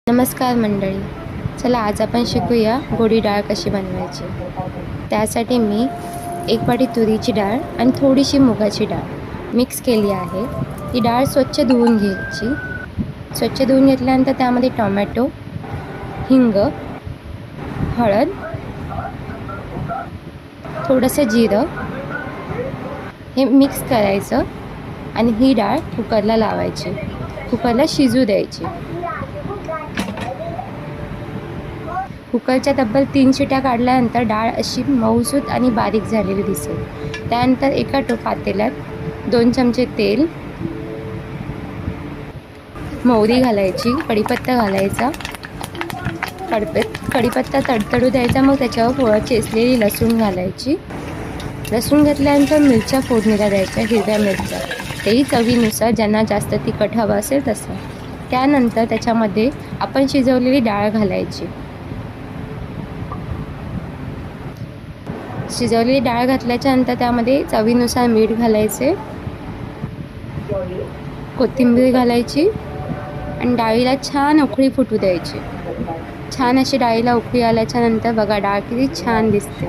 नमस्कार मंडळी, चला आज आपण शिकूया गोडी डाळ कशी बनवायची। त्यासाठी मी एक वाटी तुरीची डाळ आणि थोडीशी मुगाची डाळ मिक्स केली आहे। ही डाळ स्वच्छ धुवून घ्यायची। स्वच्छ धुवून घेतल्यानंतर त्यामध्ये टोमॅटो, हिंग, हळद, थोडंसं जिरं हे मिक्स करायचं आणि ही डाळ कुकरला लावायची। कुकरला शिजू द्यायची। कुकरच्या तब्बल 3 शिट्या काढल्यानंतर डाळ अशी मऊसूत आणि बारीक झालेली दिसेल। त्यानंतर एका पातेल्यात 2 चमचे तेल, मोहरी घालायची, कढीपत्ता घालायचा, कढीपत्ता तडतडू द्यायचा। मग त्याच्यावर थोडं चेचलेली लसूण घालायची। लसूण घातल्यानंतर मिरच्या फोडणीला द्यायच्या, हिरव्या मिरच्या, तेही चवीनुसार, ज्यांना जास्त तिखट हवं असेल तसं। त्यानंतर त्याच्यामध्ये आपण शिजवलेली डाळ घालायची। शिजवलेली डाळ घातल्याच्या नंतर त्यामध्ये चवीनुसार मीठ घालायचे, कोथिंबीर घालायची आणि डाळीला छान उकळी फुटू द्यायची। छान अशी डाळीला उकळी आल्याच्या नंतर बघा डाळ किती छान दिसते।